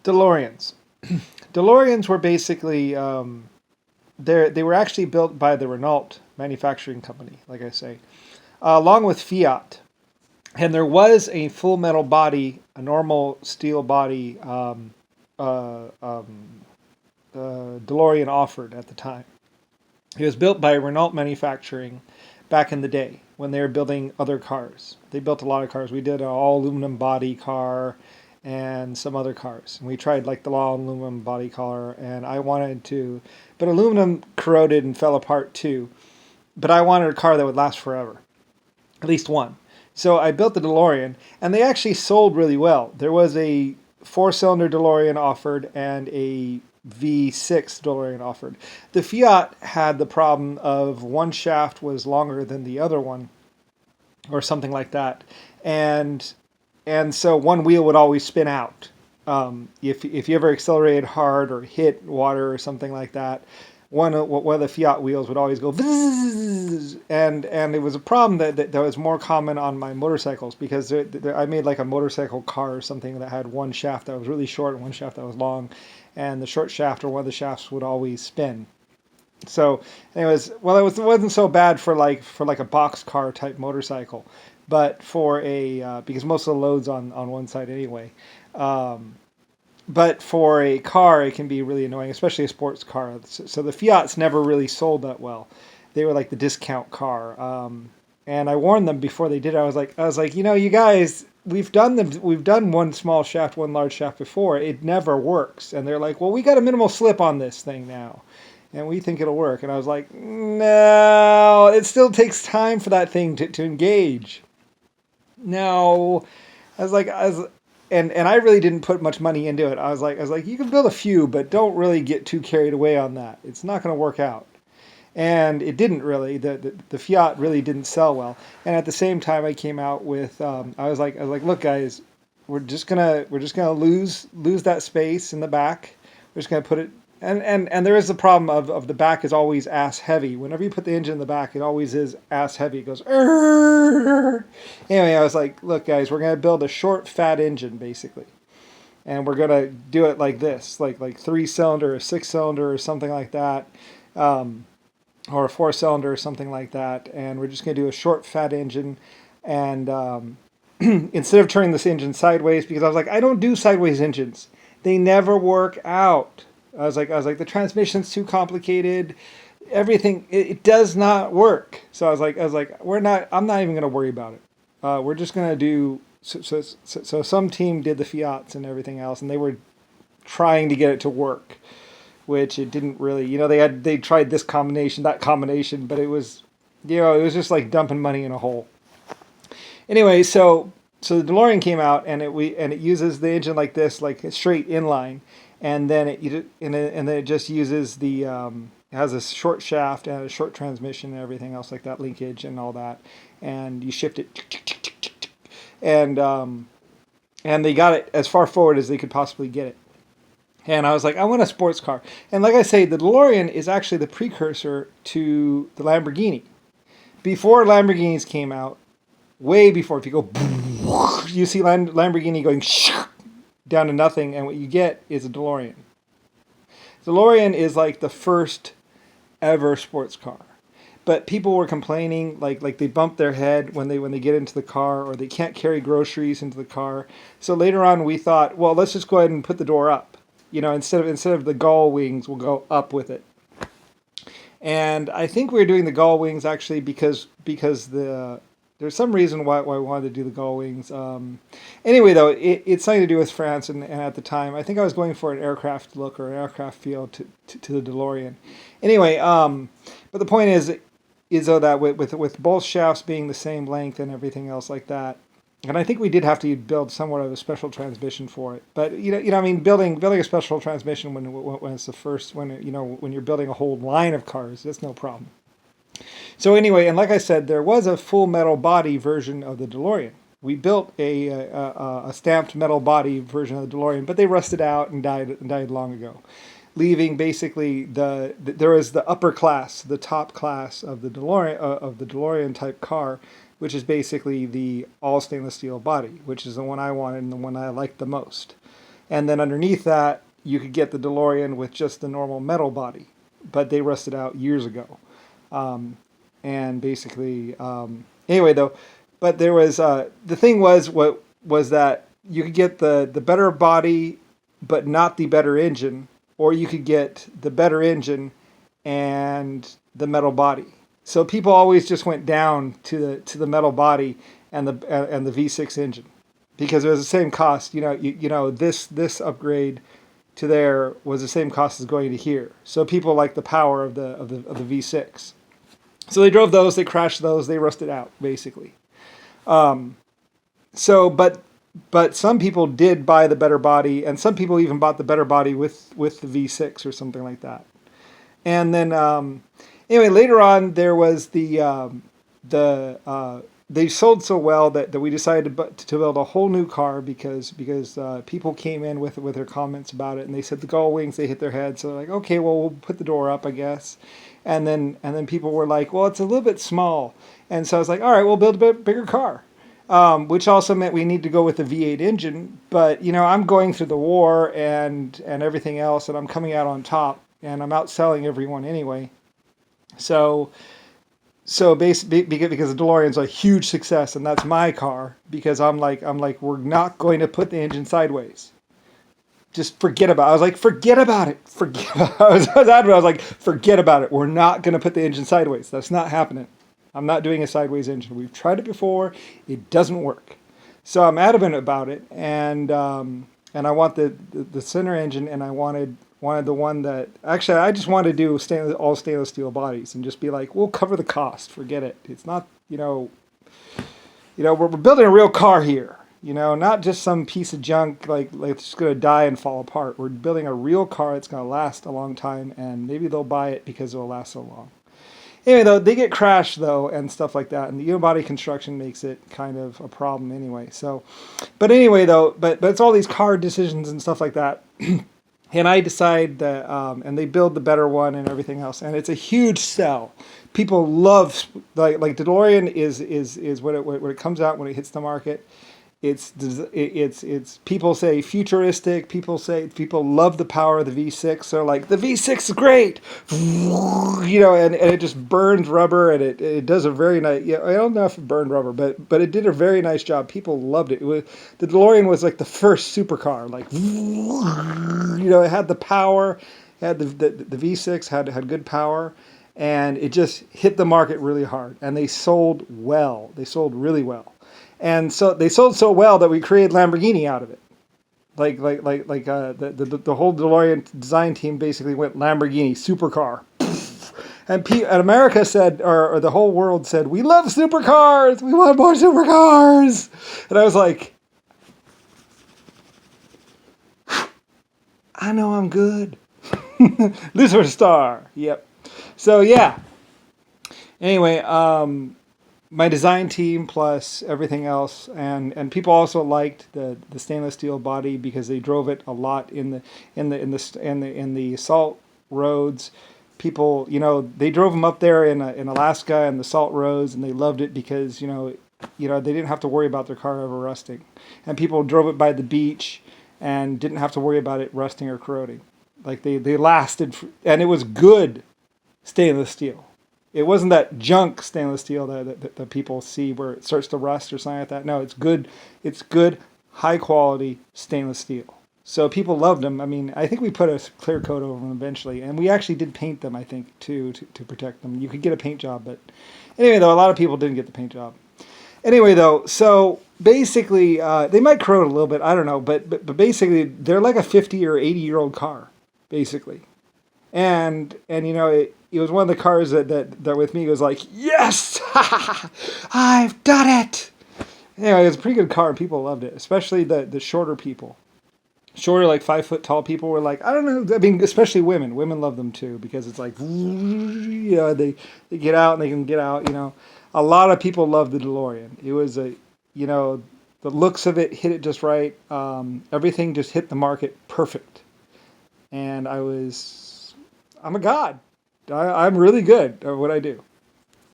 DeLoreans. DeLoreans were basically they were actually built by the Renault manufacturing company, like I say, along with Fiat. And there was a full metal body, a normal steel body uh, um, DeLorean offered at the time. It was built by Renault Manufacturing back in the day when they were building other cars. They built a lot of cars. We did an all aluminum body car and some other cars. And we tried like the all aluminum body car, and I wanted to, but aluminum corroded and fell apart too. But I wanted a car that would last forever, at least one. So I built the DeLorean, and they actually sold really well. There was a four-cylinder DeLorean offered and a V6 DeLorean offered. The Fiat had the problem of one shaft was longer than the other one, or something like that, and so one wheel would always spin out. If you ever accelerated hard or hit water or something like that, one of the Fiat wheels would always go vzz, and it was a problem that was more common on my motorcycles because I made like a motorcycle car or something that had one shaft that was really short and one shaft that was long, and the short shaft or one of the shafts would always spin. So, anyways, well, it wasn't so bad for like a box car type motorcycle, but for a because most of the load's on one side anyway. Um, but for a car, it can be really annoying, especially a sports car. So the Fiats never really sold that well. They were like the discount car. And I warned them before they did it. I was like, you guys, we've done one small shaft, one large shaft before. It never works. And they're like, well, we got a minimal slip on this thing now, and we think it'll work. And I was like, no, it still takes time for that thing to engage. No, I was like, and I really didn't put much money into it. I was like, you can build a few, but don't really get too carried away on that. It's not going to work out. And it didn't really. The Fiat really didn't sell well. And at the same time, I came out with I was like, look, guys, we're just gonna lose that space in the back. We're just gonna put it. And there is the problem of the back is always ass heavy. Whenever you put the engine in the back, it always is ass heavy. It goes. Arr! Anyway, I was like, look, guys, we're gonna build a short, fat engine basically, and we're gonna do it like this, like 3-cylinder, or 6-cylinder, or something like that. Um, or a 4-cylinder or something like that, and we're just going to do a short, fat engine. And instead of turning this engine sideways, because I was like, I don't do sideways engines, they never work out. I was like, the transmission's too complicated. Everything it does not work. So I was like, I'm not even going to worry about it. We're just going to do. So some team did the Fiats and everything else, and they were trying to get it to work, which it didn't really. They tried this combination, that combination, but it was, it was just like dumping money in a hole. Anyway, so the DeLorean came out, and it uses the engine like this, like a straight inline, and then it just uses it has a short shaft and a short transmission and everything else like that, linkage and all that, and you shift it, and they got it as far forward as they could possibly get it. And I was like, I want a sports car. And like I say, the DeLorean is actually the precursor to the Lamborghini. Before Lamborghinis came out, way before, if you go, you see Lamborghini going down to nothing, and what you get is a DeLorean. DeLorean is like the first ever sports car. But people were complaining, like they bump their head when they get into the car, or they can't carry groceries into the car. So later on, we thought, well, let's just go ahead and put the door up. Instead of the gull wings, we'll go up with it. And I think we were doing the gull wings actually because there's some reason why we wanted to do the gull wings. Anyway, though, it's something to do with France, and at the time, I think I was going for an aircraft look or an aircraft feel to the DeLorean. Anyway, but the point is though that with both shafts being the same length and everything else like that. And I think we did have to build somewhat of a special transmission for it. But I mean, building a special transmission when it's the first, when you're building a whole line of cars, that's no problem. So anyway, and like I said, there was a full metal body version of the DeLorean. We built a stamped metal body version of the DeLorean, but they rusted out and died long ago, leaving basically there was the upper class, the top class of the DeLorean type car, which is basically the all stainless steel body, which is the one I wanted and the one I liked the most. And then underneath that, you could get the DeLorean with just the normal metal body, but they rusted out years ago. And basically, anyway, though, but there was the thing was what was that you could get the better body, but not the better engine, or you could get the better engine and the metal body. So people always just went down to the metal body and the V6 engine because it was the same cost. This upgrade to there was the same cost as going to here. So people like the power of the V6. So they drove those, they crashed those, they rusted out basically. So but some people did buy the better body, and some people even bought the better body with the V6 or something like that. And then anyway, later on there was they sold so well that we decided to build a whole new car because people came in with their comments about it, and they said the gull wings, they hit their head, so they're like, okay, well, we'll put the door up, I guess. And then people were like, well, it's a little bit small, and so I was like, all right, we'll build a bit bigger car. Which also meant we need to go with the V8 engine, but I'm going through the war and everything else, and I'm coming out on top, and I'm outselling everyone anyway. So basically, because the DeLorean's a huge success, and that's my car, because I'm like, we're not going to put the engine sideways. Just forget about it. I was like, forget about it. I was like, forget about it. We're not going to put the engine sideways. That's not happening. I'm not doing a sideways engine. We've tried it before. It doesn't work. So I'm adamant about it, and I want the center engine, and I wanted the one that actually I just wanted to do all stainless steel bodies and just be like, we'll cover the cost. Forget it. It's not we're building a real car here. Not just some piece of junk like it's just going to die and fall apart. We're building a real car that's going to last a long time, and maybe they'll buy it because it'll last so long. Anyway, though, they get crashed, though, and stuff like that, and the unibody construction makes it kind of a problem anyway. So, but anyway, though, but it's all these car decisions and stuff like that, and I decide that, and they build the better one and everything else, and it's a huge sell. People love, like DeLorean is when it comes out, when it hits the market. It's people say futuristic. People love the power of the V6. They're like, the V6 is great, and it just burns rubber, and it does a very nice. I don't know if it burned rubber, but it did a very nice job. People loved it. The DeLorean was like the first supercar. Like, it had the power, it had the V6 had good power, and it just hit the market really hard. And they sold well. They sold really well. And so they sold so well that we created Lamborghini out of it. The whole DeLorean design team basically went Lamborghini supercar. And America said, or the whole world said, we love supercars. We want more supercars. And I was like, I know I'm good. Lucifer Star. Yep. So yeah. Anyway, my design team plus everything else, and people also liked the stainless steel body because they drove it a lot in the salt roads. People, they drove them up there in Alaska and the salt roads, and they loved it because they didn't have to worry about their car ever rusting, and people drove it by the beach and didn't have to worry about it rusting or corroding. Like they lasted, and it was good stainless steel. It wasn't that junk stainless steel that people see where it starts to rust or something like that. No, it's good. It's good, high quality stainless steel. So people loved them. I mean, I think we put a clear coat over them eventually, and we actually did paint them, I think, too, to protect them. You could get a paint job, but anyway, though, a lot of people didn't get the paint job. Anyway, though, so basically, they might corrode a little bit. I don't know, but basically, they're like a 50 or 80-year-old car, basically. And it was one of the cars that with me was like, yes, I've done it. Anyway, it was a pretty good car, and people loved it, especially the shorter people. Shorter, like 5 foot tall people were like, I don't know. I mean, especially women. Women love them too because it's like, they get out and they can get out. A lot of people love the DeLorean. It was the looks of it hit it just right. Everything just hit the market perfect, and I'm a god. I'm really good at what I do.